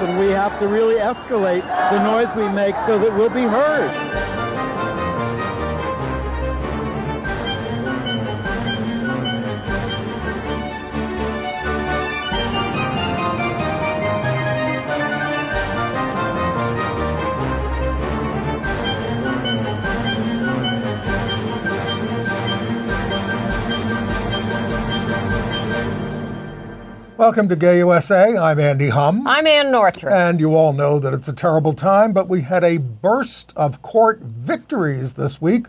and we have to really escalate the noise we make so that we'll be heard. Welcome to Gay USA. I'm Andy Humm. I'm Ann Northrup. And you all know that it's a terrible time, but we had a burst of court victories this week,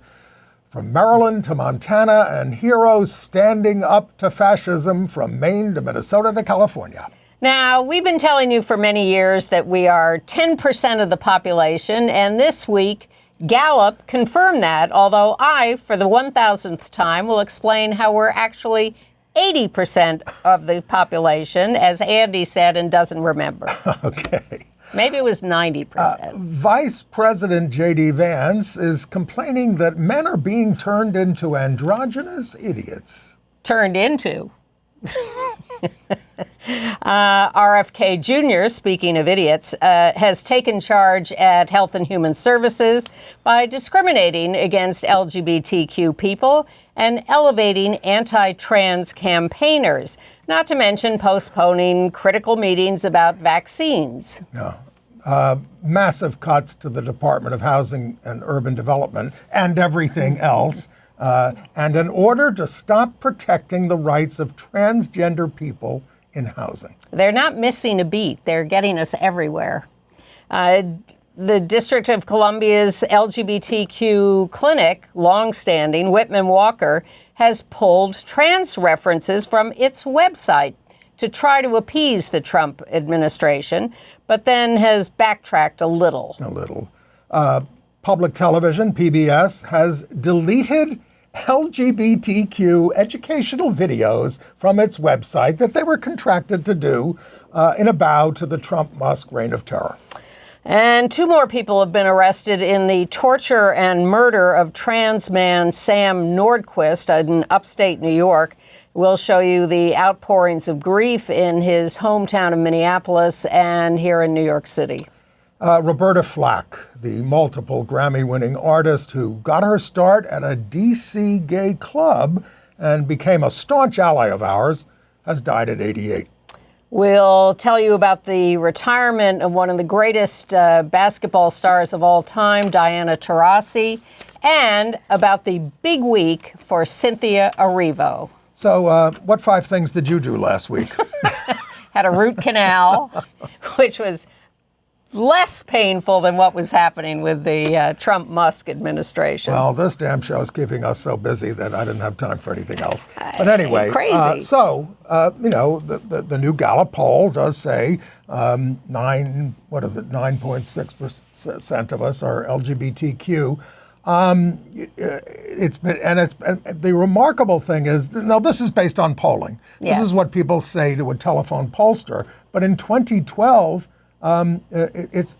from Maryland to Montana, and heroes standing up to fascism from Maine to Minnesota to California. Now, we've been telling you for many years that we are 10% of the population, and this week, Gallup confirmed that, although I, for the 1,000th time, will explain how we're actually 80% of the population, as Andy said and doesn't remember. Okay. Maybe it was 90%. Vice President J.D. Vance is complaining that men are being turned into androgynous idiots. Turned into. RFK Jr., speaking of idiots, has taken charge at Health and Human Services by discriminating against LGBTQ people and elevating anti-trans campaigners, not to mention postponing critical meetings about vaccines. Yeah. Massive cuts to the Department of Housing and Urban Development and everything else, and in order to stop protecting the rights of transgender people in housing. They're not missing a beat. They're getting us everywhere. The District of Columbia's LGBTQ clinic, longstanding, Whitman-Walker, has pulled trans references from its website to try to appease the Trump administration, but then has backtracked a little. Public television, PBS, has deleted LGBTQ educational videos from its website that they were contracted to do in a bow to the Trump-Musk reign of terror. And 2 more people have been arrested in the torture and murder of trans man Sam Nordquist in upstate New York. We'll show you the outpourings of grief in his hometown of Minneapolis and here in New York City. Roberta Flack, the multiple Grammy-winning artist who got her start at a D.C. gay club and became a staunch ally of ours, has died at 88. We'll tell you about the retirement of one of the greatest basketball stars of all time, Diana Taurasi, and about the big week for Cynthia Erivo. So what 5 things did you do last week? Had a root canal, which was less painful than what was happening with the Trump-Musk administration. Well, this damn show is keeping us so busy that I didn't have time for anything else. But anyway, crazy. The new Gallup poll does say 9.6% of us are LGBTQ. The remarkable thing is, now this is based on polling. Yes. This is what people say to a telephone pollster. But in 2012, it's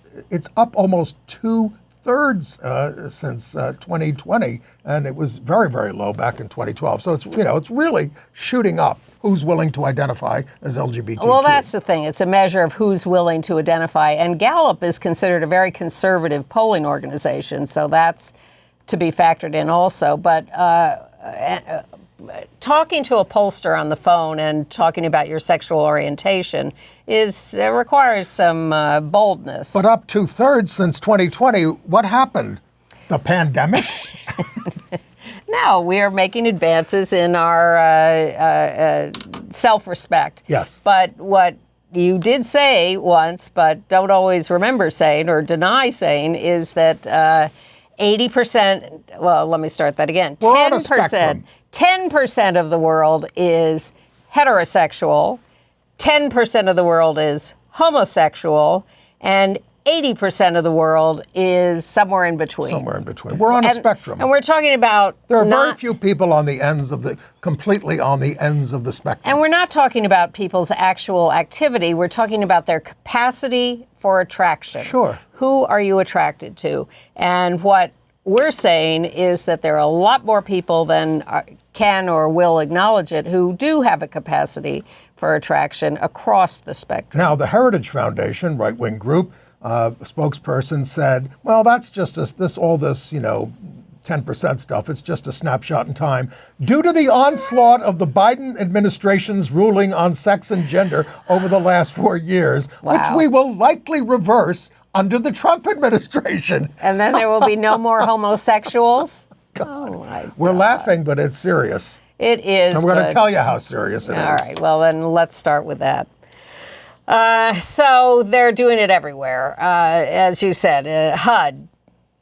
up almost 2/3 since 2020, and it was very, very low back in 2012. So it's really shooting up. Who's willing to identify as LGBTQ? Well, that's the thing. It's a measure of who's willing to identify. And Gallup is considered a very conservative polling organization, so that's to be factored in also. But talking to a pollster on the phone and talking about your sexual orientation requires some boldness. But up 2/3 since 2020, what happened? The pandemic? No, we are making advances in our self-respect. Yes. But what you did say once, but don't always remember saying or deny saying, is that 80%, well, let me start that again. We're on a spectrum. 10% of the world is heterosexual, 10% of the world is homosexual, and 80% of the world is somewhere in between. Somewhere in between. We're on a spectrum. And we're talking about... There are very few people completely on the ends of the spectrum. And we're not talking about people's actual activity. We're talking about their capacity for attraction. Sure. Who are you attracted to? And what we're saying is that there are a lot more people than can or will acknowledge it, who do have a capacity for attraction across the spectrum. Now, the Heritage Foundation, right-wing group, spokesperson said, well, that's just all this, 10% stuff. It's just a snapshot in time. Due to the onslaught of the Biden administration's ruling on sex and gender over the last 4 years, which we will likely reverse under the Trump administration. And then there will be no more homosexuals? Oh, my God. We're laughing, but it's serious. It is. And we're going to tell you how serious it is. All right. Well, then let's start with that. So they're doing it everywhere. As you said, HUD,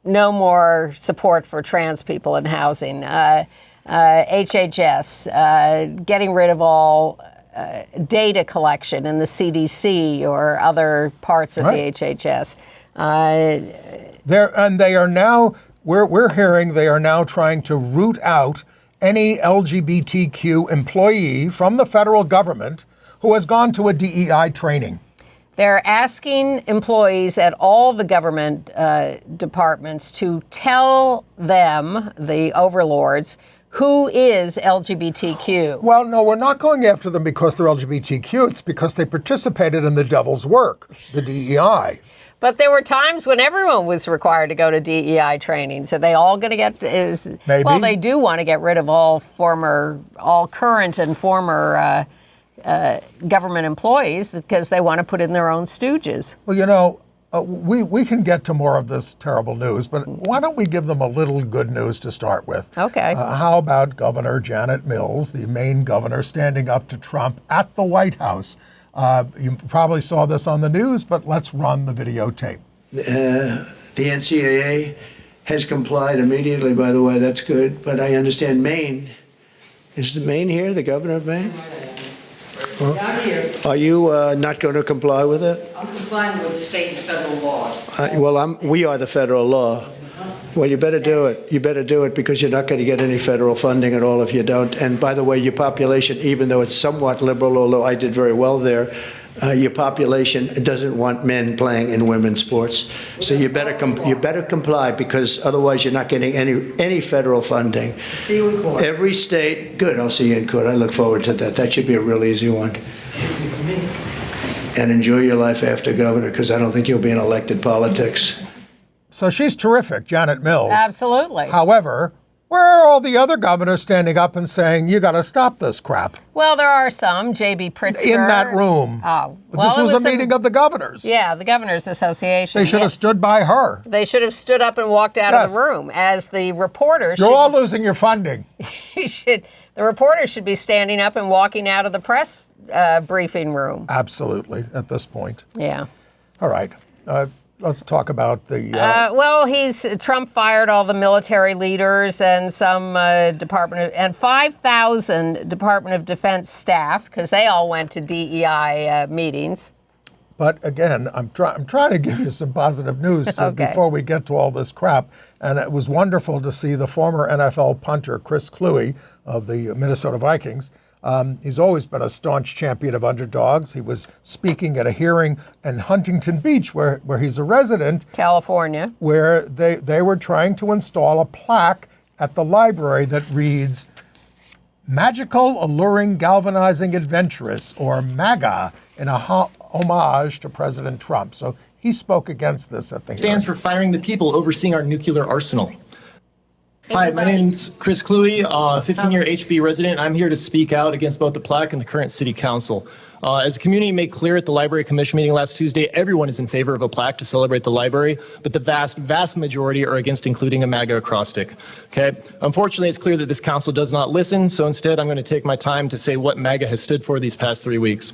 no more support for trans people in housing. HHS, getting rid of all data collection in the CDC or other parts of the HHS. They are now, we're hearing they are now trying to root out any LGBTQ employee from the federal government who has gone to a DEI training. They're asking employees at all the government departments to tell them, the overlords, who is LGBTQ. Well, no, we're not going after them because they're LGBTQ. It's because they participated in the devil's work, the DEI. But there were times when everyone was required to go to DEI training. So they all going to get Maybe. Well, they do want to get rid of all current and former government employees because they want to put in their own stooges. Well, we can get to more of this terrible news, but why don't we give them a little good news to start with? Okay. How about Governor Janet Mills, the Maine governor, standing up to Trump at the White House? You probably saw this on the news, but let's run the videotape. The NCAA has complied immediately, by the way. That's good. But I understand Maine. Is the Maine here, the governor of Maine? Well, I'm here. Are you not going to comply with it? I'm complying with state and federal laws. We are the federal law. Well, you better do it. You better do it because you're not going to get any federal funding at all if you don't. And by the way, your population, even though it's somewhat liberal, although I did very well there, your population doesn't want men playing in women's sports. So you better comply because otherwise you're not getting any federal funding. See you in court. Every state, good. I'll see you in court. I look forward to that. That should be a real easy one. And enjoy your life after governor because I don't think you'll be in elected politics. So she's terrific, Janet Mills. Absolutely. However, where are all the other governors standing up and saying, you got to stop this crap? Well, there are some. J.B. Pritzker. In that room. Oh. But this was a meeting of the governors. Yeah, the Governors Association. They should have stood by her. They should have stood up and walked out of the room as the reporters. You're all losing your funding. The reporters should be standing up and walking out of the press briefing room. Absolutely, at this point. Yeah. All right. Let's talk about the... Trump fired all the military leaders and some 5,000 Department of Defense staff, because they all went to DEI meetings. But again, I'm trying to give you some positive news before we get to all this crap. And it was wonderful to see the former NFL punter, Chris Kluwe of the Minnesota Vikings. He's always been a staunch champion of underdogs. He was speaking at a hearing in Huntington Beach, where he's a resident. California. Where they were trying to install a plaque at the library that reads, Magical, Alluring, Galvanizing, Adventurous, or MAGA, in a homage to President Trump. So he spoke against this at the hearing. Stands for firing the people overseeing our nuclear arsenal. Hi, my name's Chris Kluwe, 15-year HB resident. I'm here to speak out against both the plaque and the current city council. As the community made clear at the Library Commission meeting last Tuesday, everyone is in favor of a plaque to celebrate the library, but the vast majority are against including a MAGA acrostic. Okay? Unfortunately, it's clear that this council does not listen, so instead I'm going to take my time to say what MAGA has stood for these past 3 weeks.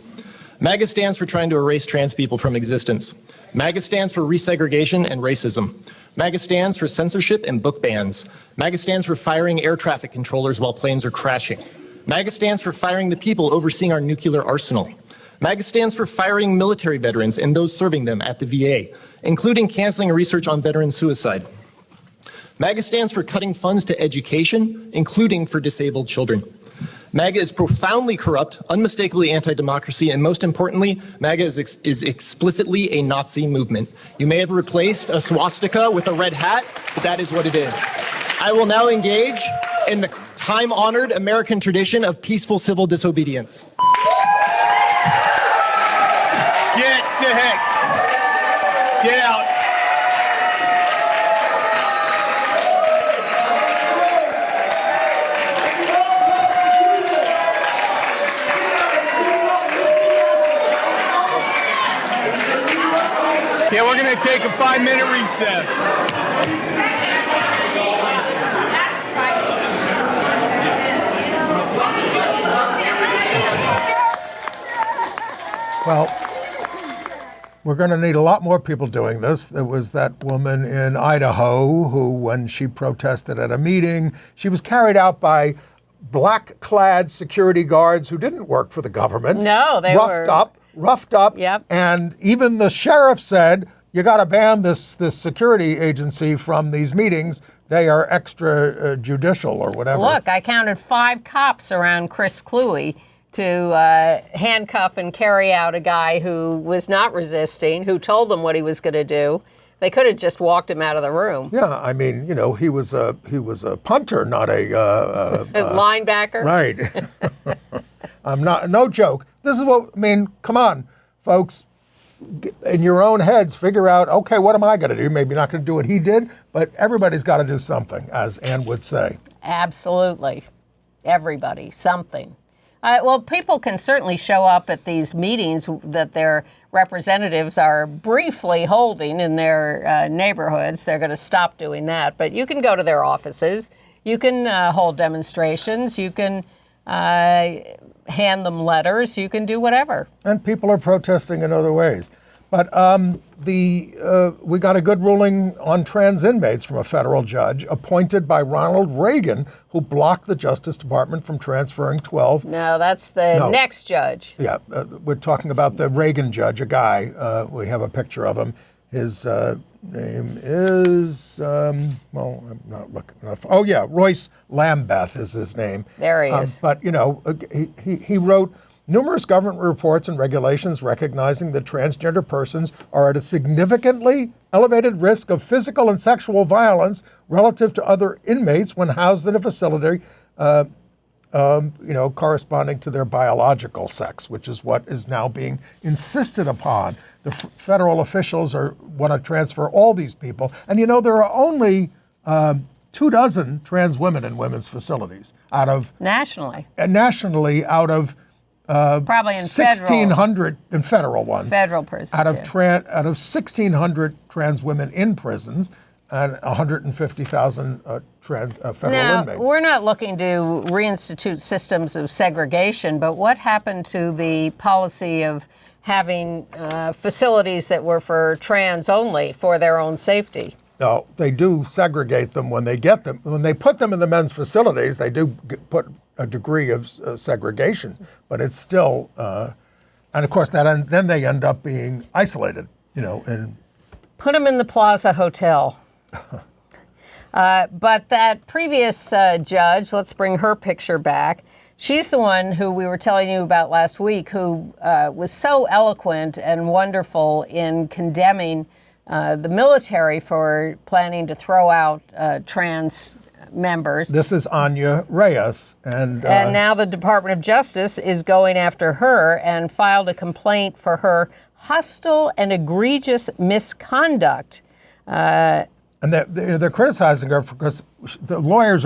MAGA stands for trying to erase trans people from existence. MAGA stands for resegregation and racism. MAGA stands for censorship and book bans. MAGA stands for firing air traffic controllers while planes are crashing. MAGA stands for firing the people overseeing our nuclear arsenal. MAGA stands for firing military veterans and those serving them at the VA, including canceling research on veteran suicide. MAGA stands for cutting funds to education, including for disabled children. MAGA is profoundly corrupt, unmistakably anti-democracy, and most importantly, MAGA is explicitly a Nazi movement. You may have replaced a swastika with a red hat, but that is what it is. I will now engage in the time-honored American tradition of peaceful civil disobedience. Get the heck. Get out. Yeah, we're going to take a 5-minute recess. Well, we're going to need a lot more people doing this. There was that woman in Idaho who, when she protested at a meeting, she was carried out by black-clad security guards who didn't work for the government. No, they were roughed up. Yep. And even the sheriff said, you got to ban this security agency from these meetings. They are extra judicial or whatever. Look, I counted 5 cops around Chris Cluey to handcuff and carry out a guy who was not resisting, who told them what he was going to do. They could have just walked him out of the room. Yeah, I mean, you know, he was a punter, not a linebacker. Right. No joke. This is what I mean. Come on, folks. In your own heads, figure out, okay, what am I going to do? Maybe not going to do what he did, but everybody's got to do something, as Ann would say. Absolutely. Everybody, something. Well, people can certainly show up at these meetings that their representatives are briefly holding in their neighborhoods. They're going to stop doing that. But you can go to their offices. You can hold demonstrations. You can hand them letters. You can do whatever. And people are protesting in other ways. But we got a good ruling on trans inmates from a federal judge appointed by Ronald Reagan, who blocked the Justice Department from transferring 12. No, that's the next judge. Yeah, we're talking about the Reagan judge, a guy. We have a picture of him. His name is, I'm not looking. Oh, yeah, Royce Lambeth is his name. There he is. But, you know, he wrote numerous government reports and regulations recognizing that transgender persons are at a significantly elevated risk of physical and sexual violence relative to other inmates when housed in a facility, corresponding to their biological sex, which is what is now being insisted upon. The federal officials want to transfer all these people. And, you know, there are only 24 trans women in women's facilities out of... Nationally out of... probably in 1,600 in federal ones. Federal prisons. Out of 1,600 trans women in prisons and 150,000 federal inmates. We're not looking to reinstitute systems of segregation, but what happened to the policy of having facilities that were for trans only for their own safety? No, they do segregate them when they get them. When they put them in the men's facilities, they do put a degree of segregation, but it's still, and of course, then they end up being isolated, you know. And put them in the Plaza Hotel. But that previous judge, let's bring her picture back. She's the one who we were telling you about last week, who was so eloquent and wonderful in condemning the military for planning to throw out trans members. This is Anya Reyes. And now the Department of Justice is going after her and filed a complaint for her hostile and egregious misconduct. And they're criticizing her because the lawyers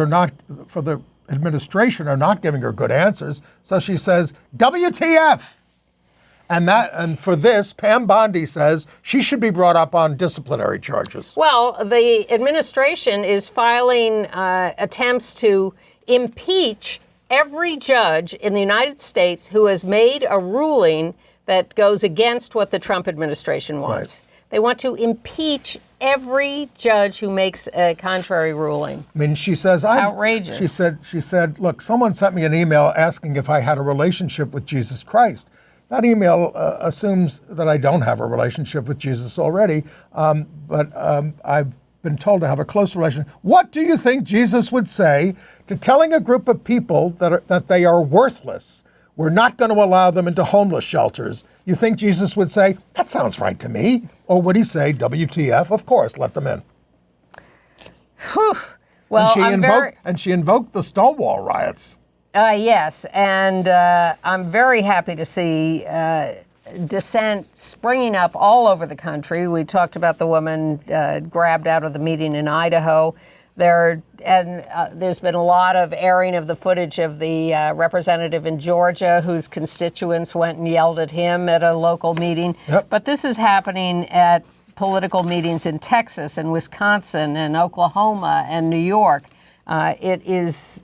for the administration are not giving her good answers. So she says, WTF? And for this, Pam Bondi says she should be brought up on disciplinary charges. Well, the administration is filing attempts to impeach every judge in the United States who has made a ruling that goes against what the Trump administration wants. Right. They want to impeach every judge who makes a contrary ruling. I mean, she says, outrageous. She said, look, someone sent me an email asking if I had a relationship with Jesus Christ. That email assumes that I don't have a relationship with Jesus already, but I've been told to have a close relation. What do you think Jesus would say to telling a group of people that they are worthless? We're not going to allow them into homeless shelters. You think Jesus would say, that sounds right to me? Or would he say, WTF? Of course, let them in. Whew. Well, and she invoked the Stonewall riots. Yes, and I'm very happy to see dissent springing up all over the country. We talked about the woman grabbed out of the meeting in Idaho. There's been a lot of airing of the footage of the representative in Georgia whose constituents went and yelled at him at a local meeting. Yep. But this is happening at political meetings in Texas and Wisconsin and Oklahoma and New York. It's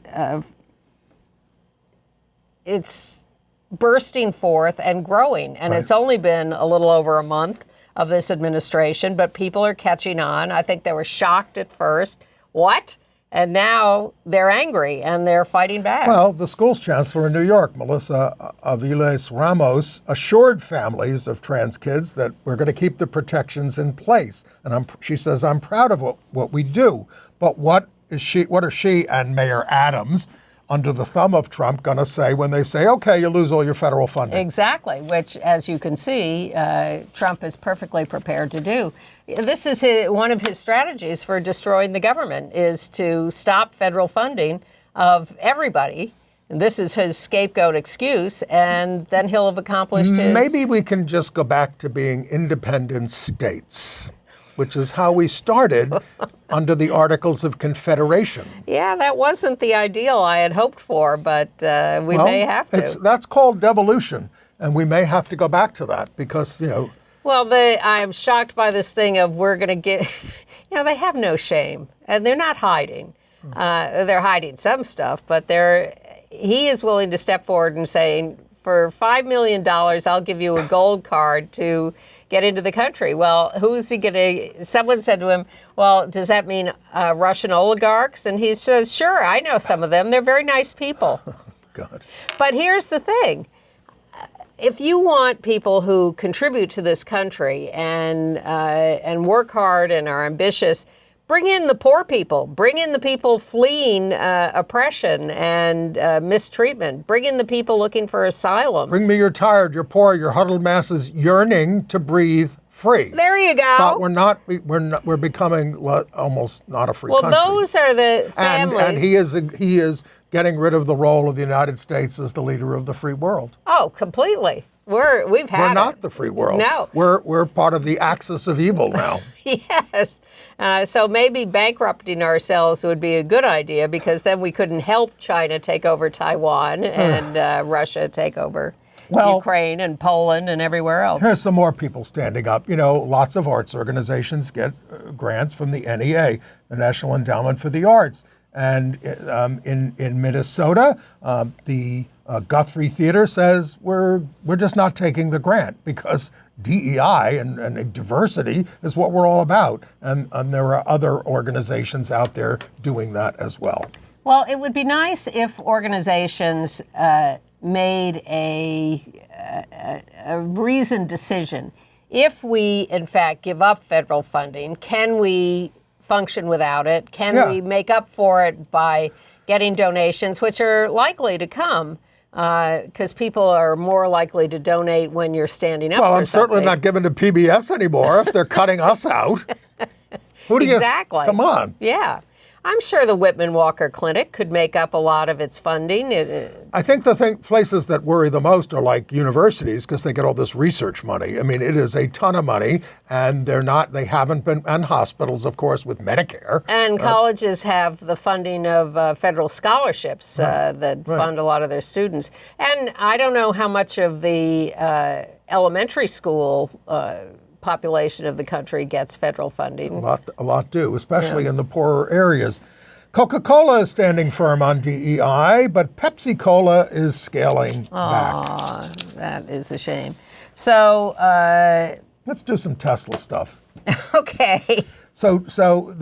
bursting forth and growing. And It's only been a little over a month of this administration, but people are catching on. I think they were shocked at first. What? And now they're angry and they're fighting back. Well, the school's chancellor in New York, Melissa Aviles Ramos, assured families of trans kids that we're going to keep the protections in place. And she says, I'm proud of what we do. But what are she and Mayor Adams, under the thumb of Trump, going to say when they say, okay, you lose all your federal funding? Exactly, which, as you can see, Trump is perfectly prepared to do. This is one of his strategies for destroying the government, is to stop federal funding of everybody. And this is his scapegoat excuse, and then he'll have accomplished his... Maybe we can just go back to being independent states, which is how we started under the Articles of Confederation. Yeah, that wasn't the ideal I had hoped for, but we may have to. That's called devolution, and we may have to go back to that because, Well, I'm shocked by this thing of we're going to get... they have no shame, and they're not hiding. They're hiding some stuff, but he is willing to step forward and say, for $5 million, I'll give you a gold card to get into the country. Well, who's he going to... Someone said to him, well, does that mean Russian oligarchs? And he says, sure, I know some of them. They're very nice people. God. But here's the thing. If you want people who contribute to this country and work hard and are ambitious, bring in the poor people. Bring in the people fleeing oppression and mistreatment. Bring in the people looking for asylum. Bring me your tired, your poor, your huddled masses yearning to breathe free. There you go. But we're becoming almost not a free country. Well, those are the families. And he is getting rid of the role of the United States as the leader of the free world. Oh, completely. We're not the free world. No. We're part of the axis of evil now. Yes. So maybe bankrupting ourselves would be a good idea, because then we couldn't help China take over Taiwan and Russia take over Ukraine and Poland and everywhere else. Here's some more people standing up. Lots of arts organizations get grants from the NEA, the National Endowment for the Arts. And in Minnesota, the Guthrie Theater says we're just not taking the grant because DEI and diversity is what we're all about. And there are other organizations out there doing that as well. Well, it would be nice if organizations made a reasoned decision. If we, in fact, give up federal funding, can we function without it? Can we make up for it by getting donations, which are likely to come? Because people are more likely to donate when you're standing up. Well, for I'm certainly something. not giving to PBS anymore if they're cutting us out. Who do Exactly. Come on. Yeah. I'm sure the Whitman-Walker Clinic could make up a lot of its funding. I think places that worry the most are like universities, because they get all this research money. I mean, it is a ton of money, and they haven't been, and hospitals, of course, with Medicare. And colleges have the funding of federal scholarships that fund a lot of their students. And I don't know how much of the elementary school population of the country gets federal funding. A lot do, especially in the poorer areas. Coca-Cola is standing firm on DEI, but Pepsi-Cola is scaling back. That is a shame. So let's do some Tesla stuff. Okay. So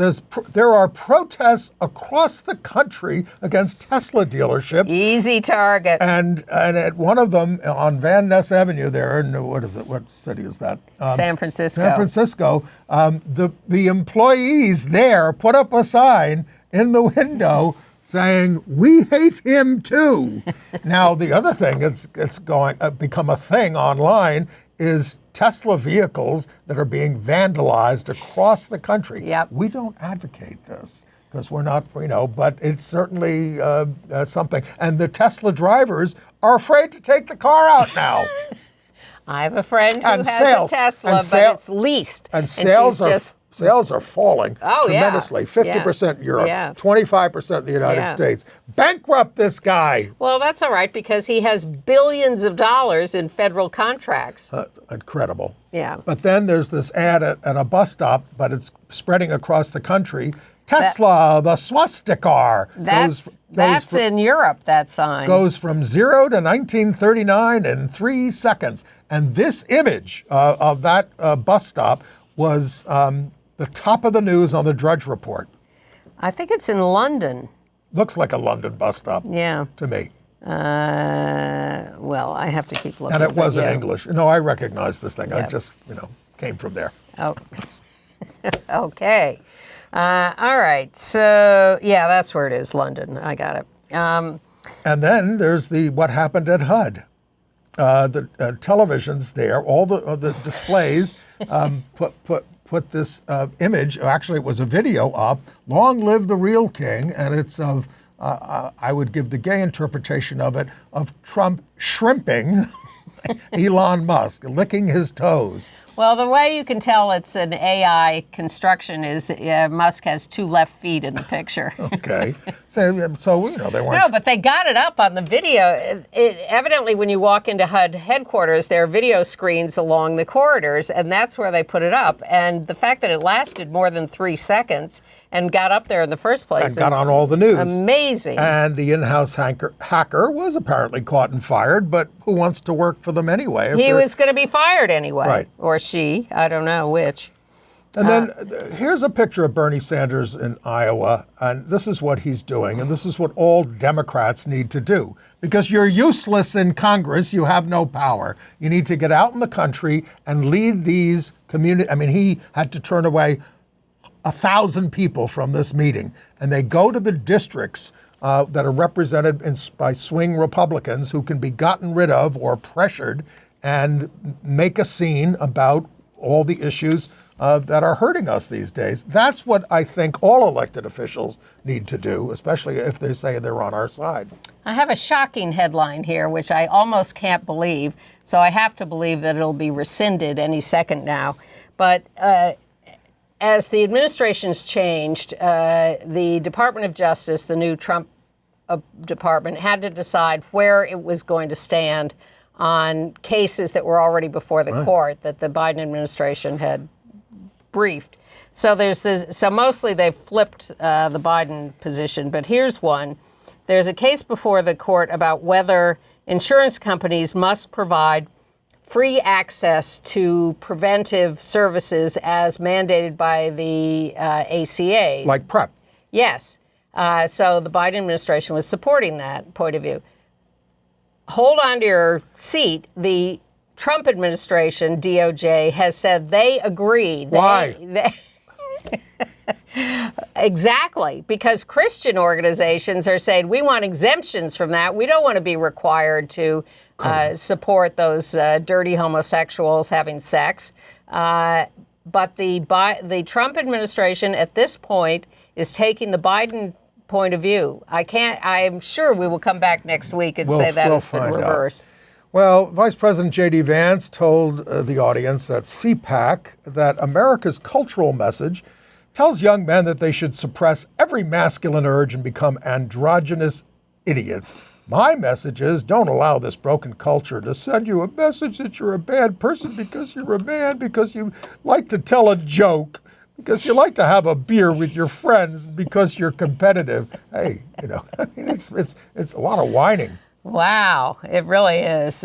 there are protests across the country against Tesla dealerships. Easy target. And at one of them on Van Ness Avenue there, what is it? What city is that? San Francisco. San Francisco. The employees there put up a sign in the window saying, "We hate him too." Now the other thing it's going become a thing online is Tesla vehicles that are being vandalized across the country. Yep. We don't advocate this. because we're not, but it's certainly something. And the Tesla drivers are afraid to take the car out now. I have a friend who And has sales- a Tesla, and but sale- it's leased. And she's sales are falling Oh, yeah. tremendously. 50% in Europe, Yeah. 25% in the United Yeah. States. Bankrupt this guy. Well, that's all right because he has billions of dollars in federal contracts. Incredible. Yeah. But then there's this ad at a bus stop, but it's spreading across the country. Tesla, the swastika. That's in Europe, that sign. Goes from 0 to 1939 in 3 seconds. And this image of that bus stop was the top of the news on the Drudge Report. I think it's in London. Looks like a London bus stop Yeah. to me. Well, I have to keep looking. And it was in yeah. English. No, I recognize this thing. I Yeah. just, came from there. Oh, okay. All right. So, yeah, that's where it is, London. I got it. And then there's what happened at HUD. The televisions there, all the displays put this image. Actually, it was a video up. Long live the real king, and it's of. I would give the gay interpretation of it of Trump shrimping Elon Musk, licking his toes. Well, the way you can tell it's an AI construction is Musk has 2 left feet in the picture. Okay, so they weren't. No, but they got it up on the video. Evidently, when you walk into HUD headquarters, there are video screens along the corridors, and that's where they put it up. And the fact that it lasted more than 3 seconds and got up there in the first place And got on all the news. Amazing. And the in-house hacker was apparently caught and fired, but who wants to work for them anyway? He was going to be fired anyway. Right. Or she. I don't know which. And then here's a picture of Bernie Sanders in Iowa, and this is what he's doing, and this is what all Democrats need to do. Because you're useless in Congress, you have no power. You need to get out in the country and lead these community. I mean, he had to turn away 1,000 people from this meeting, and they go to the districts that are represented by swing Republicans who can be gotten rid of or pressured and make a scene about all the issues that are hurting us these days. That's what I think all elected officials need to do, especially if they say they're on our side. I have a shocking headline here, which I almost can't believe, so I have to believe that it'll be rescinded any second now. But as the administration's changed, the Department of Justice, the new Trump department, had to decide where it was going to stand on cases that were already before the court that the Biden administration had briefed. So so mostly they've flipped the Biden position, but here's one. There's a case before the court about whether insurance companies must provide free access to preventive services as mandated by the ACA. Like PrEP. Yes. So the Biden administration was supporting that point of view. Hold on to your seat. The Trump administration, DOJ, has said they agree. Why? Exactly, because Christian organizations are saying we want exemptions from that. We don't want to be required to support those dirty homosexuals having sex. But the Trump administration at this point is taking the Biden point of view. I'm sure we will come back next week and say that has been reversed. Well, Vice President J.D. Vance told the audience at CPAC that America's cultural message tells young men that they should suppress every masculine urge and become androgynous idiots. My message is don't allow this broken culture to send you a message that you're a bad person because you're a man, because you like to tell a joke, because you like to have a beer with your friends, because you're competitive. Hey, I mean, it's a lot of whining. Wow, it really is.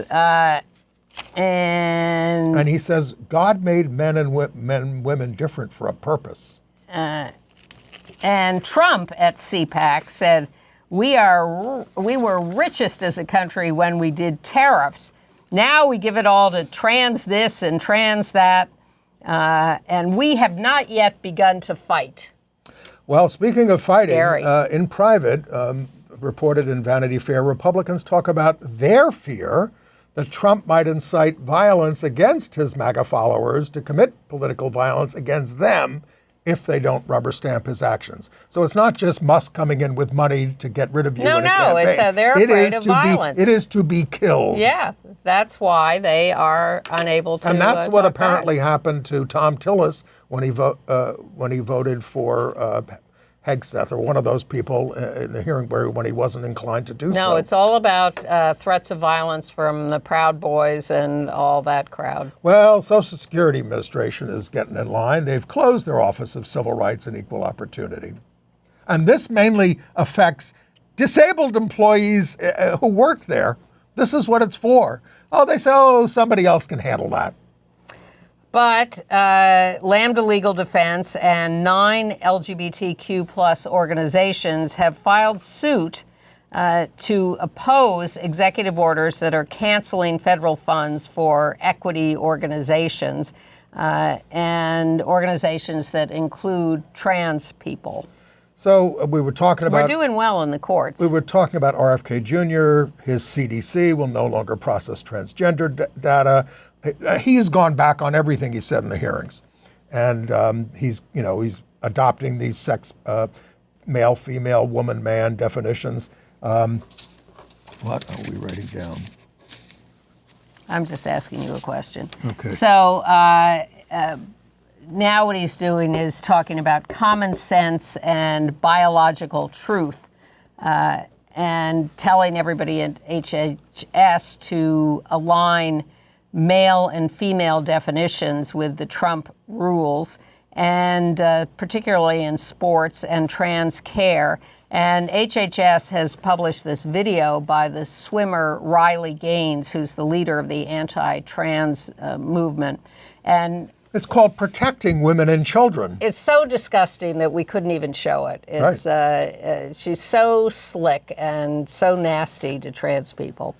And he says God made men and women different for a purpose. And Trump at CPAC said, we were richest as a country when we did tariffs. Now we give it all to trans this and trans that, and we have not yet begun to fight. Well, speaking of fighting, Scary. in private, reported in Vanity Fair, Republicans talk about their fear that Trump might incite violence against his MAGA followers to commit political violence against them if they don't rubber stamp his actions. So it's not just Musk coming in with money to get rid of you in a campaign. It's they're afraid of violence. It is to be killed. Yeah, that's why they are unable to. And that's what talk apparently back. happened to Tom Tillis when he voted for Hegseth, or one of those people in the hearing when he wasn't inclined to do so. No, it's all about threats of violence from the Proud Boys and all that crowd. Well, Social Security Administration is getting in line. They've closed their Office of Civil Rights and Equal Opportunity. And this mainly affects disabled employees who work there. This is what it's for. Oh, they say, somebody else can handle that. But Lambda Legal Defense and 9 LGBTQ plus organizations have filed suit to oppose executive orders that are canceling federal funds for equity organizations and organizations that include trans people. So we were talking about... We're doing well in the courts. We were talking about RFK Jr., his CDC will no longer process transgender data. He's gone back on everything he said in the hearings. And he's adopting these sex, male, female, woman, man definitions. What are we writing down? I'm just asking you a question. Okay. So now what he's doing is talking about common sense and biological truth and telling everybody at HHS to align male and female definitions with the Trump rules, and particularly in sports and trans care. And HHS has published this video by the swimmer Riley Gaines, who's the leader of the anti-trans movement. And it's called Protecting Women and Children. It's so disgusting that we couldn't even show it. It's right. She's so slick and so nasty to trans people.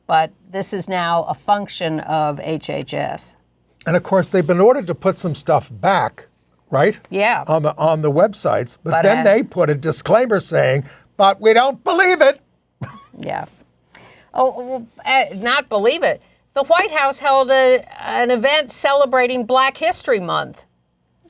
But this is now a function of HHS. And of course, they've been ordered to put some stuff back, right? Yeah. On the websites. But then they put a disclaimer saying, but we don't believe it. Yeah. Oh, not believe it. The White House held an event celebrating Black History Month.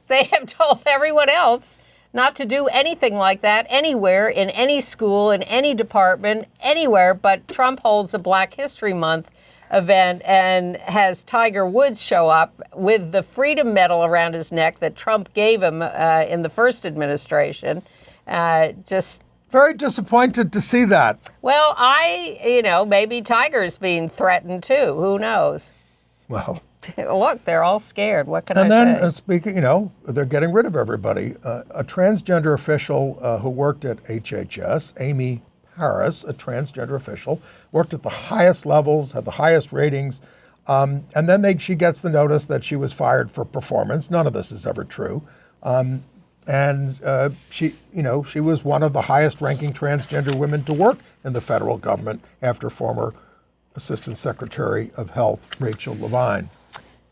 They have told everyone else not to do anything like that anywhere, in any school, in any department, anywhere, but Trump holds a Black History Month event and has Tiger Woods show up with the Freedom Medal around his neck that Trump gave him in the first administration. Just very disappointed to see that. Well, maybe Tiger's being threatened too. Who knows? Well, look, they're all scared. What can I say? And then, speaking, they're getting rid of everybody. A transgender official who worked at HHS, Amy Harris, a transgender official, worked at the highest levels, had the highest ratings, and then she gets the notice that she was fired for performance. None of this is ever true. And she was one of the highest-ranking transgender women to work in the federal government after former Assistant Secretary of Health Rachel Levine.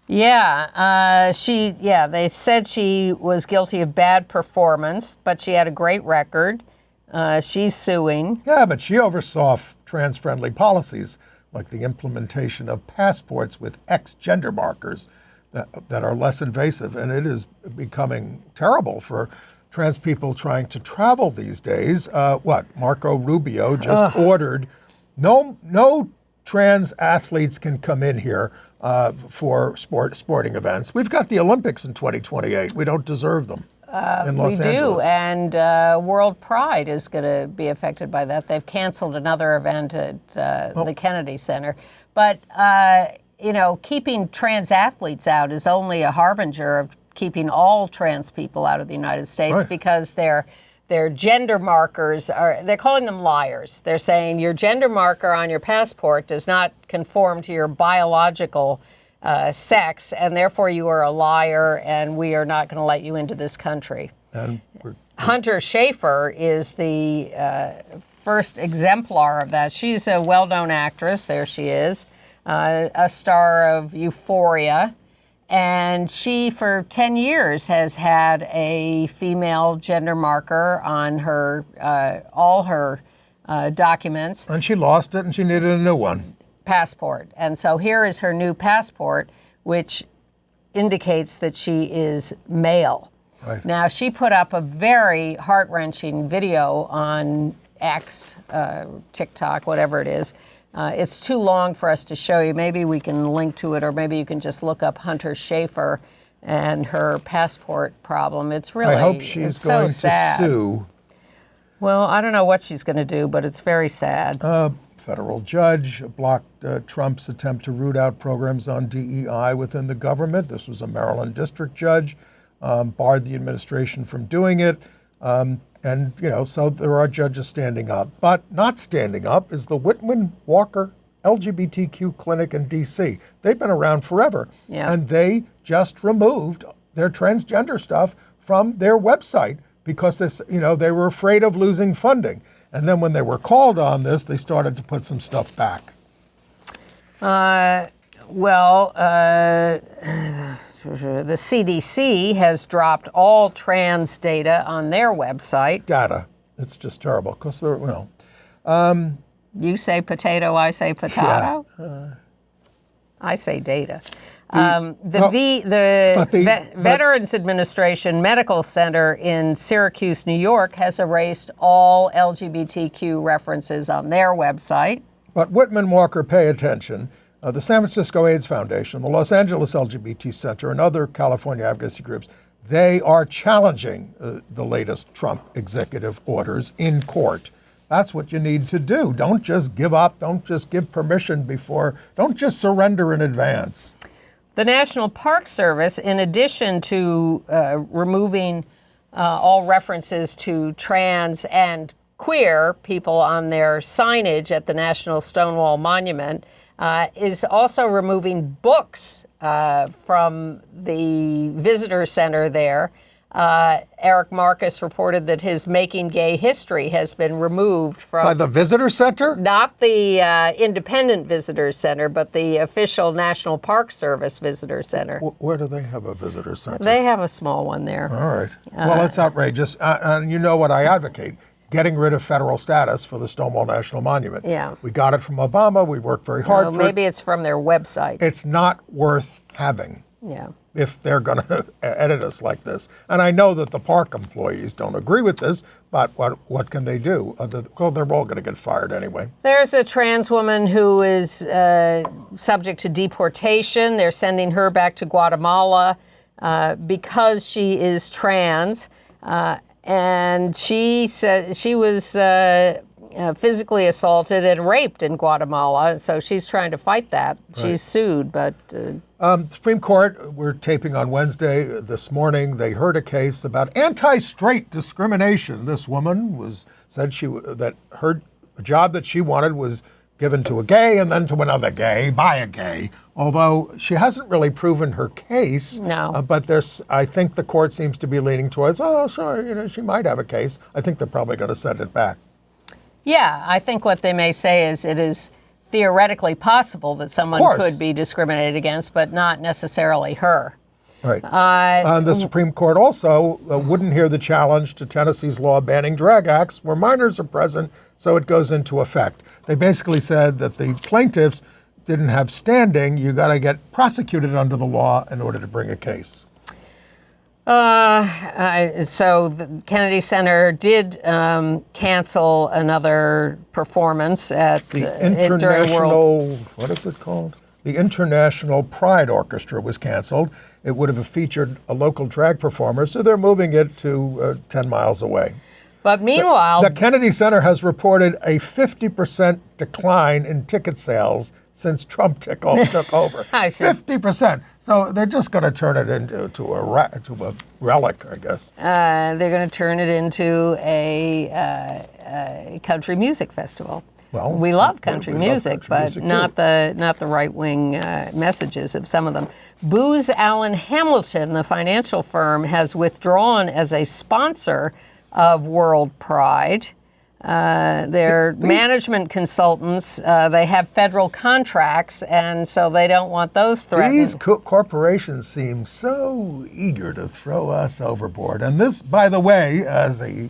Yeah, they said she was guilty of bad performance, but she had a great record. She's suing. Yeah, but she oversaw trans-friendly policies like the implementation of passports with X gender markers that are less invasive, and it is becoming terrible for trans people trying to travel these days. Marco Rubio just ordered no trans athletes can come in here for sporting events. We've got the Olympics in 2028. We don't deserve them in Los Angeles. We do, and World Pride is going to be affected by that. They've canceled another event at the Kennedy Center. But, keeping trans athletes out is only a harbinger of keeping all trans people out of the United States, right, because their gender markers they're calling them liars. They're saying your gender marker on your passport does not conform to your biological sex, and therefore you are a liar, and we are not going to let you into this country. And Hunter Schafer is the first exemplar of that. She's a well-known actress. There she is, a star of Euphoria. And she, for 10 years, has had a female gender marker on her all her documents. And she lost it, and she needed a new one. Passport. And so here is her new passport, which indicates that she is male. Right. Now, she put up a very heart-wrenching video on X, TikTok, whatever it is. It's too long for us to show you. Maybe we can link to it, or maybe you can just look up Hunter Schafer and her passport problem. It's really, I hope she's it's going so sad. to sue. Well, I don't know what she's going to do, but it's very sad. Federal judge blocked Trump's attempt to root out programs on DEI within the government. This was a Maryland district judge, barred the administration from doing it. And, so there are judges standing up. But not standing up is the Whitman-Walker LGBTQ clinic in D.C. They've been around forever. Yeah. And they just removed their transgender stuff from their website because they were afraid of losing funding. And then when they were called on this, they started to put some stuff back. The CDC has dropped all trans data on their website. Data. It's just terrible because they're, You say potato, I say potato. Yeah. I say data. But Veterans Administration Medical Center in Syracuse, New York, has erased all LGBTQ references on their website. But Whitman-Walker, pay attention. The San Francisco AIDS Foundation, the Los Angeles LGBT Center, and other California advocacy groups, they are challenging the latest Trump executive orders in court. That's what you need to do. Don't just give up. Don't just give permission before. Don't just surrender in advance. The National Park Service, in addition to removing all references to trans and queer people on their signage at the National Stonewall Monument, is also removing books from the visitor center there. Eric Marcus reported that his Making Gay History has been removed from... By the visitor center? Not the independent visitor center, but the official National Park Service visitor center. Where do they have a visitor center? They have a small one there. All right. Well, it's outrageous. And you know what I advocate? Getting rid of federal status for the Stonewall National Monument. Yeah. We got it from Obama. We worked very hard for maybe it's from their website. It's not worth having. Yeah. If they're going to edit us like this. And I know that the park employees don't agree with this, but what can they do? Well, they're all going to get fired anyway. There's a trans woman who is subject to deportation. They're sending her back to Guatemala because she is trans. And she said she was physically assaulted and raped in Guatemala. So she's trying to fight that. Right. She's sued, but... Supreme Court, we're taping on Wednesday. This morning, they heard a case about anti-straight discrimination. This woman said that her job that she wanted was given to a gay and then to another gay by a gay. Although she hasn't really proven her case. No. But I think the court seems to be leaning towards, oh, sure, she might have a case. I think they're probably going to send it back. Yeah, I think what they may say is it is theoretically possible that someone could be discriminated against, but not necessarily her. Right. The Supreme Court also wouldn't hear the challenge to Tennessee's law banning drag acts where minors are present, so it goes into effect. They basically said that the plaintiffs didn't have standing. You got to get prosecuted under the law in order to bring a case. So the Kennedy Center did cancel another performance at the International, what is it called? The International Pride Orchestra was canceled. It would have featured a local drag performer, so they're moving it to 10 miles away. But meanwhile... The Kennedy Center has reported a 50% decline in ticket sales since Trump took over. 50%. So they're just going to turn it into a relic, I guess. They're going to turn it into a country music festival. Well, we love country music, but not the right-wing messages of some of them. Booz Allen Hamilton, the financial firm, has withdrawn as a sponsor of World Pride. They're management consultants. They have federal contracts, and so they don't want those threatened. These corporations seem so eager to throw us overboard. And this, by the way, as a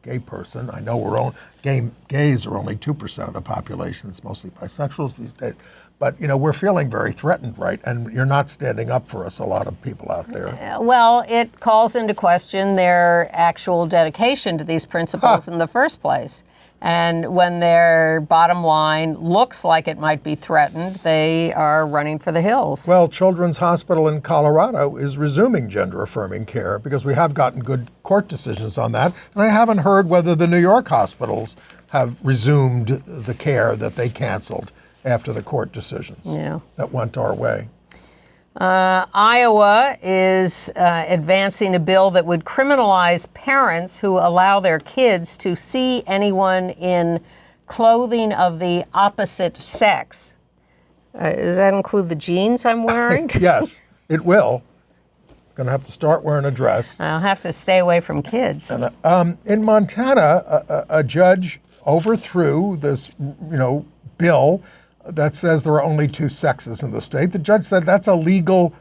gay person, I know gays are only 2% of the population. It's mostly bisexuals these days. But, we're feeling very threatened, right? And you're not standing up for us, a lot of people out there. Well, it calls into question their actual dedication to these principles in the first place. And when their bottom line looks like it might be threatened, they are running for the hills. Well, Children's Hospital in Colorado is resuming gender-affirming care because we have gotten good court decisions on that. And I haven't heard whether the New York hospitals have resumed the care that they canceled after the court decisions that went our way. Iowa is advancing a bill that would criminalize parents who allow their kids to see anyone in clothing of the opposite sex. Does that include the jeans I'm wearing? Yes, it will. Going to have to start wearing a dress. I'll have to stay away from kids. And, in Montana, a judge overthrew this, bill that says there are only two sexes in the state. The judge said that's a legal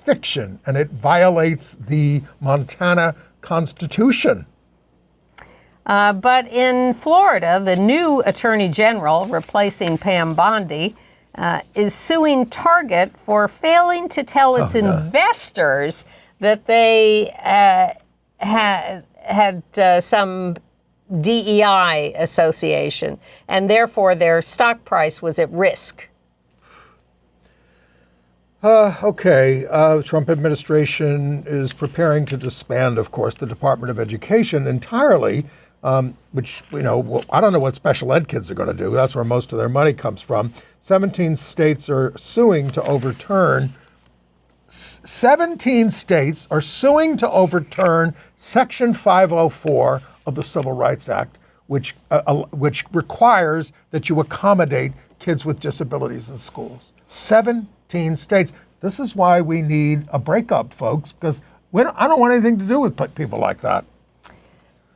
fiction and it violates the Montana Constitution. But in Florida, the new Attorney General, replacing Pam Bondi, is suing Target for failing to tell its investors that they had some DEI association, and therefore their stock price was at risk. Trump administration is preparing to disband, of course, the Department of Education entirely, which, I don't know what special ed kids are going to do. That's where most of their money comes from. 17 states are suing to overturn 17 states are suing to overturn Section 504 of the Civil Rights Act, which requires that you accommodate kids with disabilities in schools. 17 states. This is why we need a breakup, folks, because I don't want anything to do with people like that.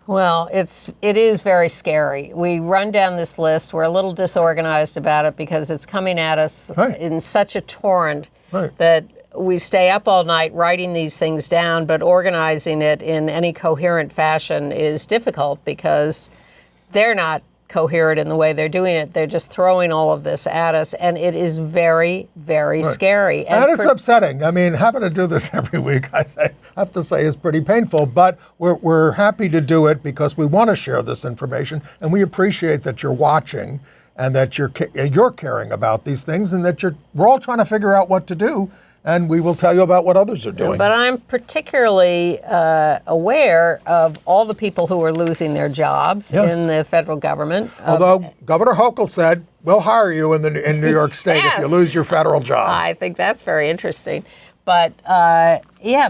Well, it is very scary. We run down this list. We're a little disorganized about it because it's coming at us in such a torrent that we stay up all night writing these things down, but organizing it in any coherent fashion is difficult because they're not coherent in the way they're doing it. They're just throwing all of this at us, and it is very, very scary. And it's upsetting. I mean, having to do this every week, I have to say, is pretty painful, but we're happy to do it because we want to share this information, and we appreciate that you're watching and that you're caring about these things, and that we're all trying to figure out what to do. And we will tell you about what others are doing. But I'm particularly aware of all the people who are losing their jobs in the federal government. Although Governor Hochul said, we'll hire you in New York State if you lose your federal job. I think that's very interesting. But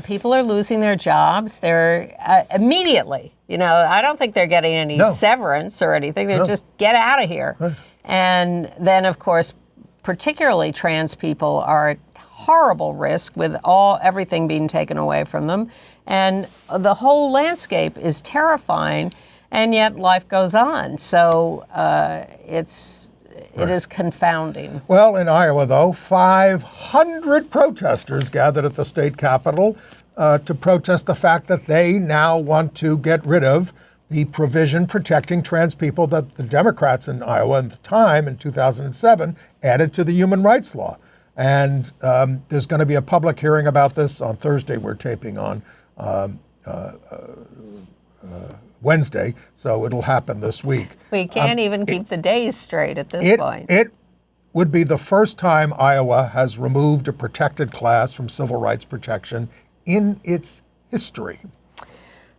people are losing their jobs. They're immediately, I don't think they're getting any severance or anything. They're just get out of here. Right. And then, of course, particularly trans people are at horrible risk with everything being taken away from them. And the whole landscape is terrifying, and yet life goes on. So it is confounding. Well, in Iowa, though, 500 protesters gathered at the state capitol to protest the fact that they now want to get rid of the provision protecting trans people that the Democrats in Iowa at the time, in 2007, added to the human rights law. And there's going to be a public hearing about this on Thursday. We're taping on Wednesday, so it'll happen this week. We can't even keep the days straight at this point. It would be the first time Iowa has removed a protected class from civil rights protection in its history.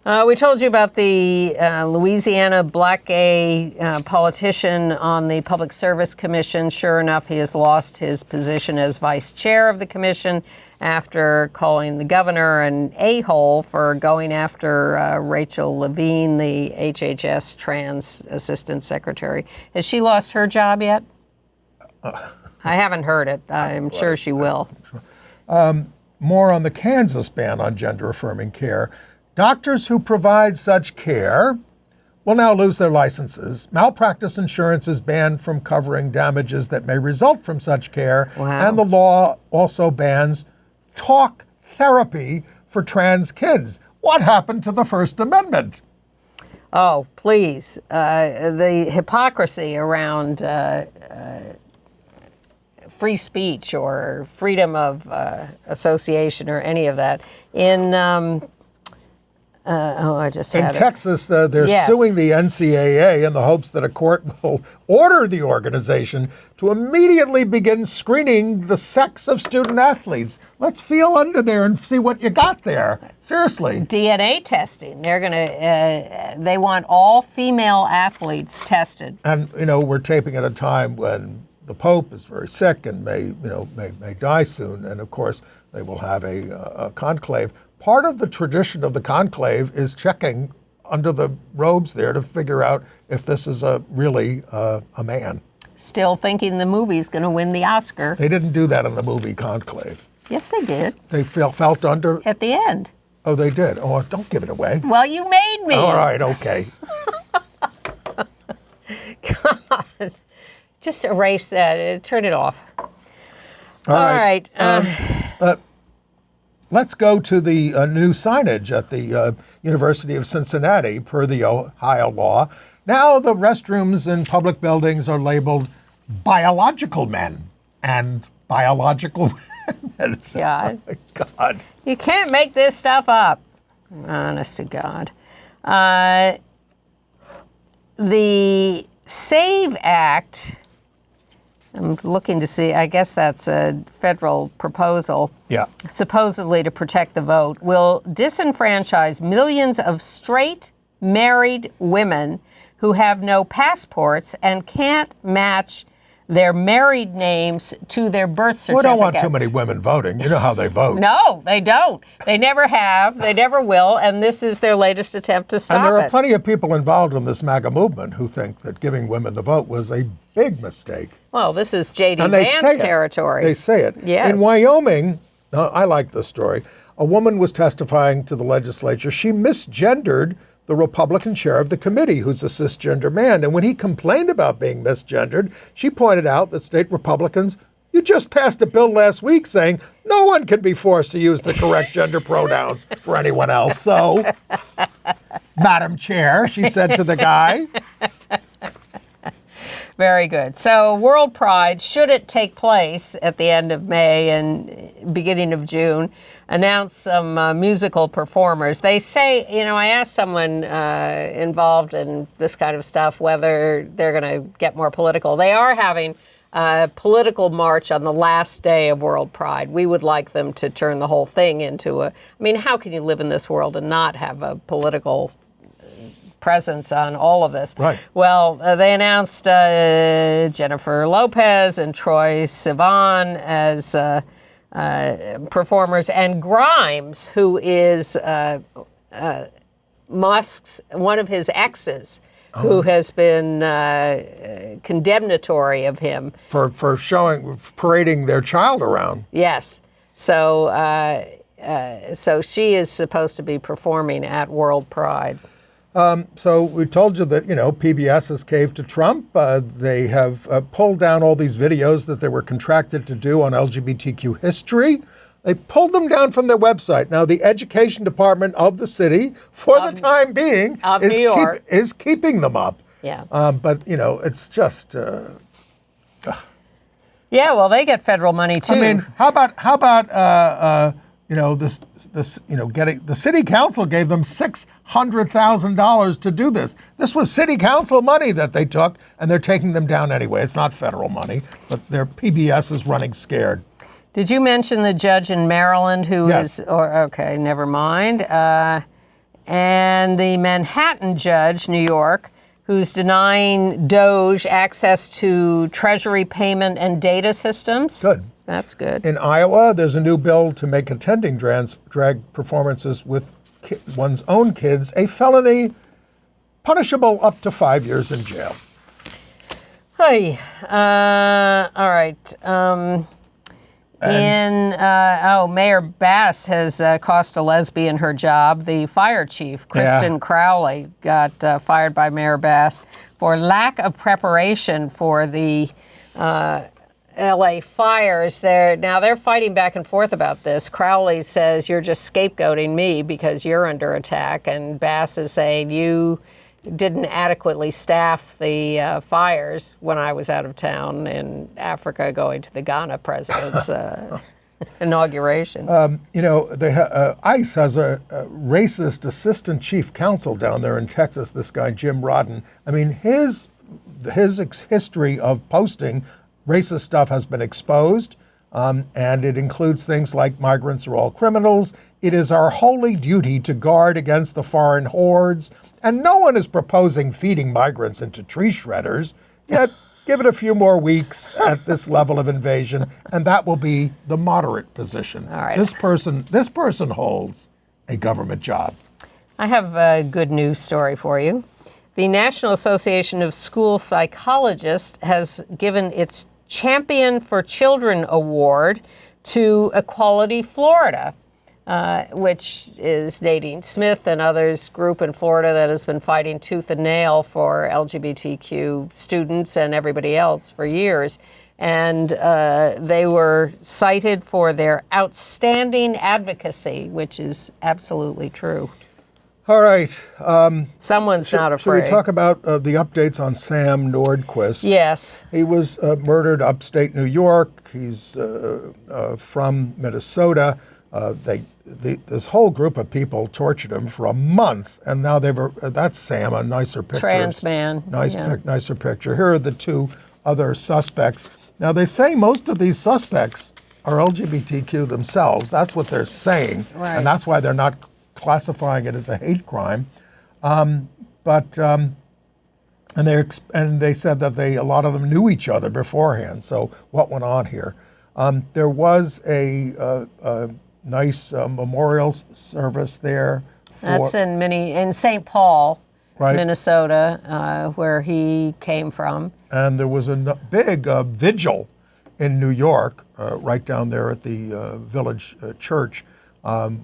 We told you about the Louisiana black gay politician on the Public Service Commission. Sure enough, he has lost his position as vice chair of the commission after calling the governor an a-hole for going after Rachel Levine, the HHS trans assistant secretary. Has she lost her job yet? I haven't heard it. I'm sure she will. More on the Kansas ban on gender-affirming care. Doctors who provide such care will now lose their licenses. Malpractice insurance is banned from covering damages that may result from such care. Wow. And the law also bans talk therapy for trans kids. What happened to the First Amendment? Oh, please. The hypocrisy around free speech or freedom of association or any of that. In I just had In it. Texas, they're Yes. suing the NCAA in the hopes that a court will order the organization to immediately begin screening the sex of student athletes. Let's feel under there and see what you got there. Seriously. DNA testing. They're gonna. They want all female athletes tested. And, we're taping at a time when the Pope is very sick and may die soon. And, of course, they will have a conclave. Part of the tradition of the conclave is checking under the robes there to figure out if this is really a man. Still thinking the movie's going to win the Oscar. They didn't do that in the movie Conclave. Yes, they did. They felt under. At the end. Oh, they did. Oh, don't give it away. Well, you made me. All right, okay. God. Just erase that. Turn it off. All All right. right. Let's go to the new signage at the University of Cincinnati, per the Ohio law. Now the restrooms in public buildings are labeled biological men and biological women. God. Oh, my God. You can't make this stuff up. Honest to God. The SAVE Act, I'm looking to see, I guess that's a federal proposal, Yeah. supposedly to protect the vote, will disenfranchise millions of straight, married women who have no passports and can't match their married names to their birth certificates. We don't want too many women voting. You know how they vote. No, they don't. They never have. They never will. And this is their latest attempt to stop And there are it. plenty of people involved in this MAGA movement who think that giving women the vote was a big mistake. Well, this is J.D. And they Vance say it. territory. They say it. Yes. In Wyoming, I like this story. A woman was testifying to the legislature. She misgendered the Republican chair of the committee, who's a cisgender man. And when he complained about being misgendered, she pointed out that state Republicans, you just passed a bill last week saying no one can be forced to use the correct gender pronouns for anyone else. So, Madam Chair, she said to the guy. Very good. So World Pride, should it take place at the end of May and beginning of June, announce some musical performers. They say, I asked someone involved in this kind of stuff whether they're going to get more political. They are having a political march on the last day of World Pride. We would like them to turn the whole thing into how can you live in this world and not have a political presence on all of this? Right. Well, they announced Jennifer Lopez and Troye Sivan as performers, and Grimes, who is Musk's, one of his exes, who has been condemnatory of him. For parading their child around. Yes. So she is supposed to be performing at World Pride. So we told you that, PBS has caved to Trump. They have pulled down all these videos that they were contracted to do on LGBTQ history. They pulled them down from their website. Now, the education department of the city, for the time being, is keeping them up. Yeah. But, it's just... Yeah, well, they get federal money, too. I mean, how about getting the city council gave them $600,000 to do this. This was city council money that they took, and they're taking them down anyway. It's not federal money, but their PBS is running scared. Did you mention the judge in Maryland who Yes. okay, never mind. And the Manhattan judge, New York, who's denying DOJ access to Treasury payment and data systems. Good. That's good. In Iowa, there's a new bill to make attending drag performances with one's own kids a felony, punishable up to 5 years in jail. Hey, all right. Mayor Bass has cost a lesbian her job. The fire chief, Kristen Crowley, got fired by Mayor Bass for lack of preparation for the LA fires. They're fighting back and forth about this. Crowley says, you're just scapegoating me because you're under attack. And Bass is saying, you didn't adequately staff the fires when I was out of town in Africa going to the Ghana president's inauguration. ICE has a racist assistant chief counsel down there in Texas, this guy, Jim Rodden. I mean, his history of posting racist stuff has been exposed, and it includes things like migrants are all criminals. It is our holy duty to guard against the foreign hordes. And no one is proposing feeding migrants into tree shredders, yet give it a few more weeks at this level of invasion, and that will be the moderate position. All right. This person holds a government job. I have a good news story for you. The National Association of School Psychologists has given its Champion for Children Award to Equality Florida, which is Nadine Smith and others' group in Florida that has been fighting tooth and nail for LGBTQ students and everybody else for years. And they were cited for their outstanding advocacy, which is absolutely true. All right. Someone's not afraid. Should we talk about the updates on Sam Nordquist? Yes. He was murdered upstate New York. He's from Minnesota. This whole group of people tortured him for a month, and now that's Sam, a nicer picture. Trans man. Nicer picture. Here are the two other suspects. Now, they say most of these suspects are LGBTQ themselves. That's what they're saying, right. And that's why they're not classifying it as a hate crime. And they said that a lot of them knew each other beforehand. So what went on here? There was a nice memorial service there. That's in St. Paul, right. Minnesota, where he came from. And there was a big vigil in New York, right down there at the village church,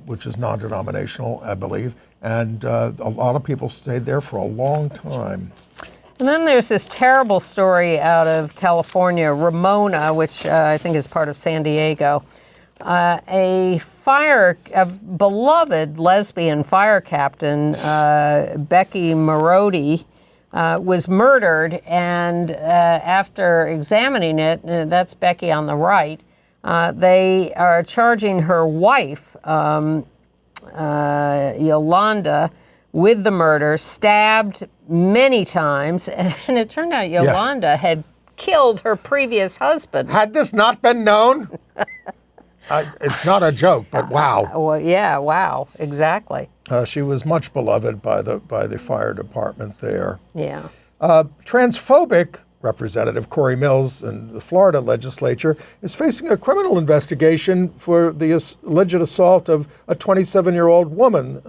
which is non-denominational, I believe. And a lot of people stayed there for a long time. And then there's this terrible story out of California, Ramona, which I think is part of San Diego. A beloved lesbian fire captain, Becky Marodi, was murdered, and after examining it, that's Becky on the right, they are charging her wife, Yolanda, with the murder, stabbed many times, and it turned out Yolanda had killed her previous husband. Had this not been known? It's not a joke, but wow. Well, yeah, wow, exactly. She was much beloved by the fire department there. Yeah. Transphobic Representative Corey Mills in the Florida legislature is facing a criminal investigation for the alleged assault of a 27-year-old woman.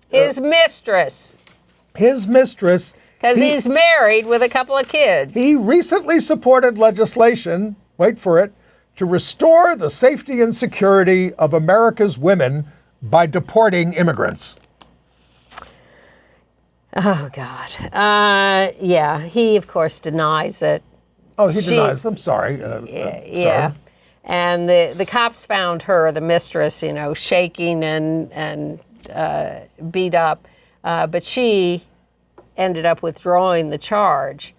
His mistress. His mistress. Because he's married with a couple of kids. He recently supported legislation, wait for it, to restore the safety and security of America's women by deporting immigrants. Oh, God. Yeah, he, of course, denies it. Oh, he denies. I'm sorry. Yeah. And the cops found her, the mistress, shaking and beat up. But she ended up withdrawing the charge.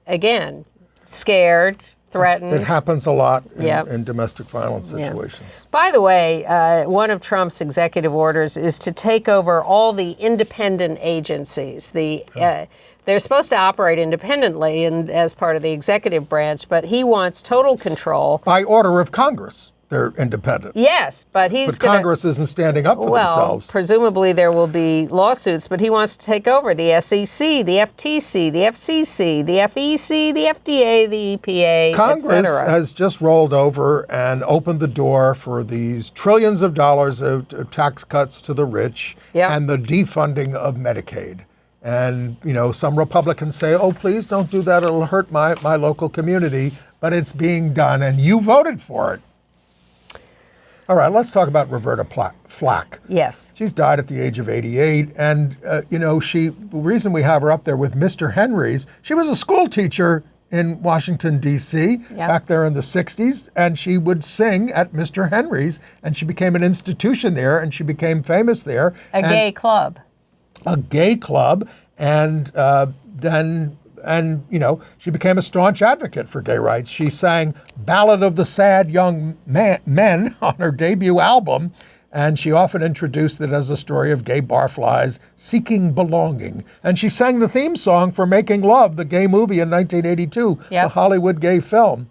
Again, scared, threatened. It happens a lot in domestic violence situations. Yeah. By the way, one of Trump's executive orders is to take over all the independent agencies. They're supposed to operate independently as part of the executive branch, but he wants total control. By order of Congress, they're independent. Yes, but Congress isn't standing up for themselves. Presumably there will be lawsuits, but he wants to take over the SEC, the FTC, the FCC, the FEC, the FDA, the EPA, Congress has just rolled over and opened the door for these trillions of dollars of tax cuts to the rich and the defunding of Medicaid. And, some Republicans say, oh, please don't do that. It'll hurt my local community. But it's being done, and you voted for it. All right, let's talk about Roberta Flack. Yes. She's died at the age of 88. And, the reason we have her up there with Mr. Henry's, she was a school teacher in Washington, D.C., back there in the 60s. And she would sing at Mr. Henry's. And she became an institution there, and she became famous there. A gay club. a gay club, and she became a staunch advocate for gay rights. She sang Ballad of the Sad Young Men on her debut album, and she often introduced it as a story of gay barflies seeking belonging. And she sang the theme song for Making Love, the gay movie in 1982, the Hollywood gay film.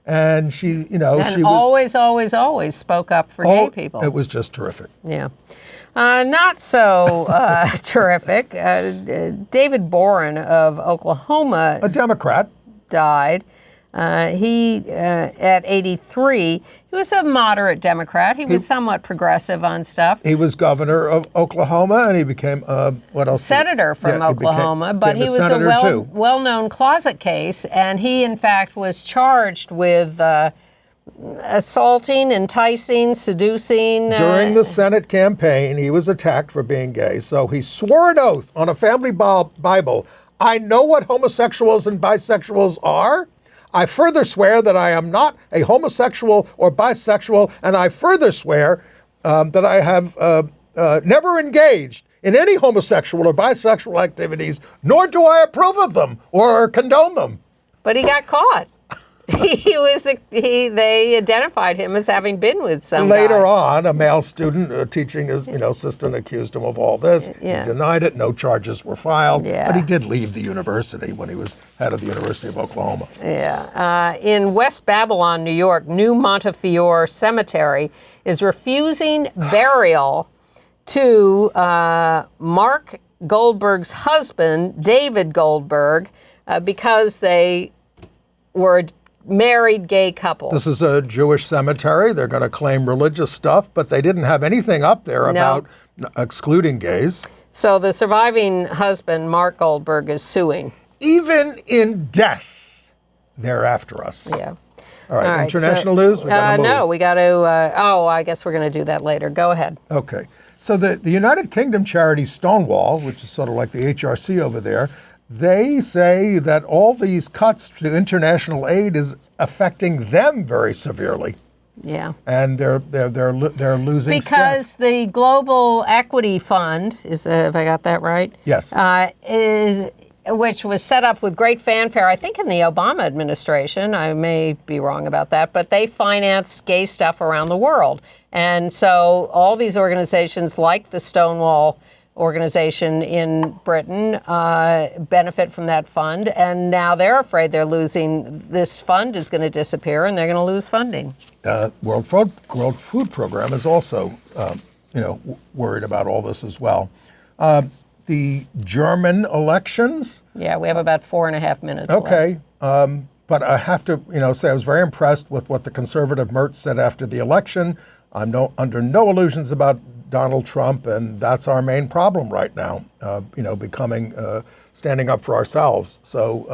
And she always spoke up for gay people. It was just terrific. Yeah. Not so terrific. David Boren of Oklahoma, a Democrat, died. He, at 83, he was a moderate Democrat. He was somewhat progressive on stuff. He was governor of Oklahoma, and he became, senator from Oklahoma. But he was a well-known closet case, and he, in fact, was charged with assaulting, enticing, seducing. During the Senate campaign, he was attacked for being gay, so he swore an oath on a family Bible. I know what homosexuals and bisexuals are. I further swear that I am not a homosexual or bisexual, and I further swear that I have never engaged in any homosexual or bisexual activities, nor do I approve of them or condone them. But he got caught. They identified him as having been with some Later guy. on, a male student teaching his assistant accused him of all this. Yeah. He denied it. No charges were filed. Yeah. But he did leave the university when he was head of the University of Oklahoma. Yeah. In West Babylon, New York, New Montefiore Cemetery is refusing burial to Mark Goldberg's husband, David Goldberg, because they were married gay couple. This is a Jewish cemetery. They're going to claim religious stuff, but they didn't have anything up there about excluding gays. So the surviving husband, Mark Goldberg, is suing. Even in death, they're after us. Yeah. All right, international news? We gotta move. No, we got to, I guess we're going to do that later. Go ahead. Okay. So the United Kingdom charity Stonewall, which is sort of like the HRC over there, they say that all these cuts to international aid is affecting them very severely. Yeah. And they're losing because staff. The Global Equity Fund is, if I got that right? Yes. Which was set up with great fanfare, I think in the Obama administration. I may be wrong about that, but they finance gay stuff around the world. And so all these organizations like the Stonewall organization in Britain benefit from that fund, and now they're afraid they're losing. This fund is going to disappear, and they're going to lose funding. World Food Program is also, worried about all this as well. The German elections. Yeah, we have about 4.5 minutes. Okay, but I have to, say I was very impressed with what the conservative Mertz said after the election. I'm under no illusions about Donald Trump, and that's our main problem right now, standing up for ourselves. So,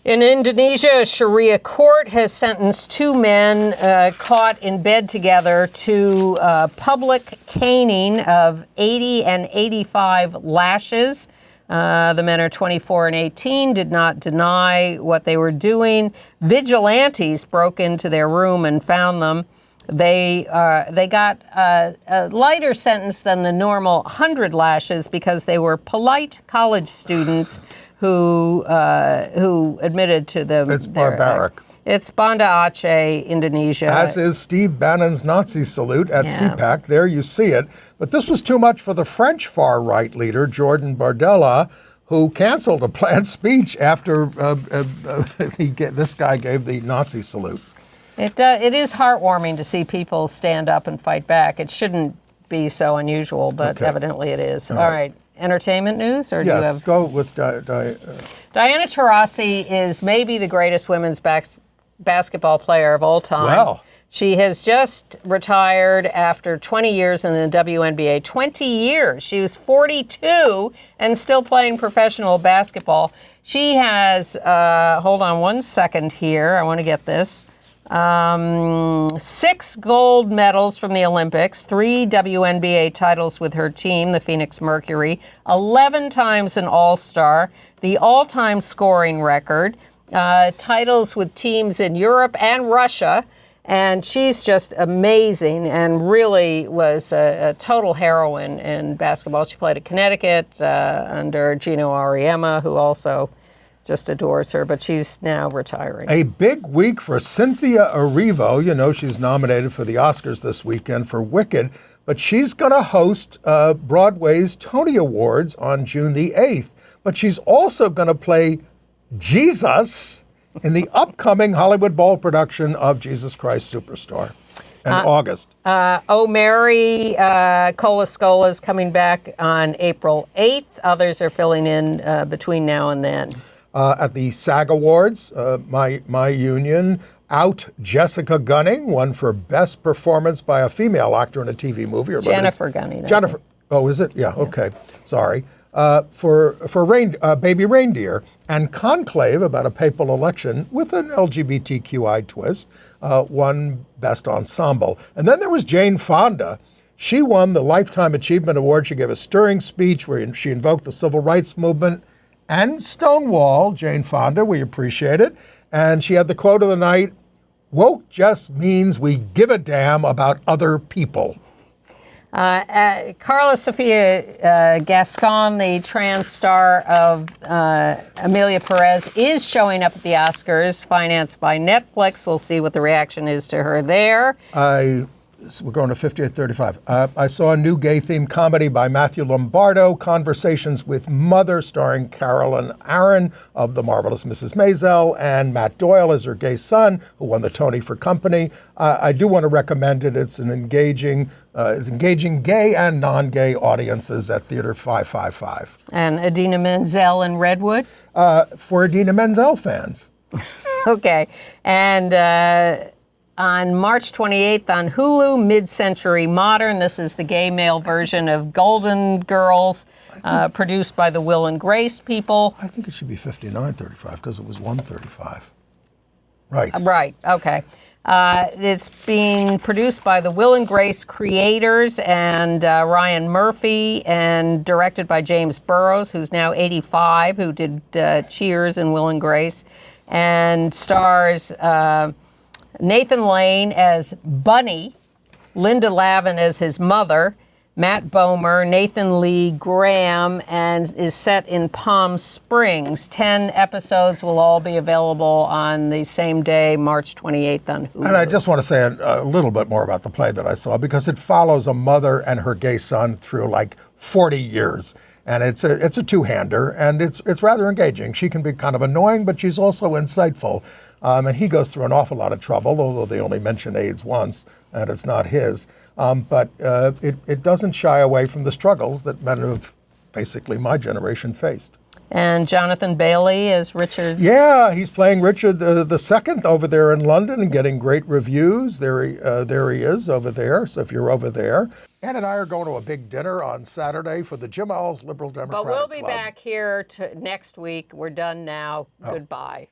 In Indonesia, a Sharia court has sentenced 2 men caught in bed together to public caning of 80 and 85 lashes. The men are 24 and 18, did not deny what they were doing. Vigilantes broke into their room and found them. They got a lighter sentence than the normal 100 lashes because they were polite college students who admitted to them. It's barbaric. It's Banda Aceh, Indonesia. As is Steve Bannon's Nazi salute at CPAC. There you see it. But this was too much for the French far-right leader, Jordan Bardella, who canceled a planned speech after this guy gave the Nazi salute. It is heartwarming to see people stand up and fight back. It shouldn't be so unusual, but evidently it is. All right. Entertainment news? Or do you have... go with Diana Taurasi is maybe the greatest women's basketball player of all time. Wow. She has just retired after 20 years in the WNBA. 20 years. She was 42 and still playing professional basketball. She has, hold on one second here. I want to get this. 6 gold medals from the Olympics, 3 WNBA titles with her team, the Phoenix Mercury, 11 times an All-Star, the all-time scoring record, titles with teams in Europe and Russia, And she's just amazing and really was a total heroine in basketball. She played at Connecticut under Gino Auriemma, who also just adores her, but she's now retiring. A big week for Cynthia Erivo. You know, she's nominated for the Oscars this weekend for Wicked, but she's going to host Broadway's Tony Awards on June the 8th. But she's also going to play Jesus in the upcoming Hollywood Bowl production of Jesus Christ Superstar in August. Oh, Mary Colascola is coming back on April 8th. Others are filling in between now and then. At the SAG Awards, my union, out Jessica Gunning won for Best Performance by a Female Actor in a TV Movie. Jennifer Gunning. Jennifer. Oh, is it? Yeah, okay. Sorry. For Baby Reindeer, and Conclave, about a papal election with an LGBTQI twist, won Best Ensemble. And then there was Jane Fonda. She won the Lifetime Achievement Award. She gave a stirring speech where she invoked the civil rights movement and Stonewall. Jane Fonda, we appreciate it. And she had the quote of the night, "Woke just means we give a damn about other people." Carla Sofia Gascon, the trans star of Amelia Perez, is showing up at the Oscars, financed by Netflix. We'll see what the reaction is to her there. We're going to 5835. I saw a new gay-themed comedy by Matthew Lombardo, Conversations with Mother, starring Carolyn Aaron of The Marvelous Mrs. Maisel, and Matt Doyle as her gay son, who won the Tony for Company. I do want to recommend it. It's engaging gay and non-gay audiences at Theater 555. And Idina Menzel in Redwood? For Idina Menzel fans. Okay. And on March 28th on Hulu, Mid-Century Modern. This is the gay male version of Golden Girls, produced by the Will and Grace people. I think it should be 5935 because it was 135. Right. Right, okay. It's being produced by the Will and Grace creators and Ryan Murphy, and directed by James Burrows, who's now 85, who did Cheers and Will and Grace, and stars Nathan Lane as Bunny, Linda Lavin as his mother, Matt Bomer, Nathan Lee Graham, and is set in Palm Springs. 10 episodes will all be available on the same day, March 28th on Hulu. And I just want to say a little bit more about the play that I saw, because it follows a mother and her gay son through like 40 years. And it's a two-hander, and it's rather engaging. She can be kind of annoying, but she's also insightful. And he goes through an awful lot of trouble, although they only mention AIDS once, and it's not his. But it doesn't shy away from the struggles that men of basically my generation faced. And Jonathan Bailey as Richard. Yeah, he's playing Richard the Second over there in London and getting great reviews. There he is over there. So if you're over there. Ann and I are going to a big dinner on Saturday for the Jim Owls Liberal Democratic But we'll be Club. back here next week. We're done now. Goodbye.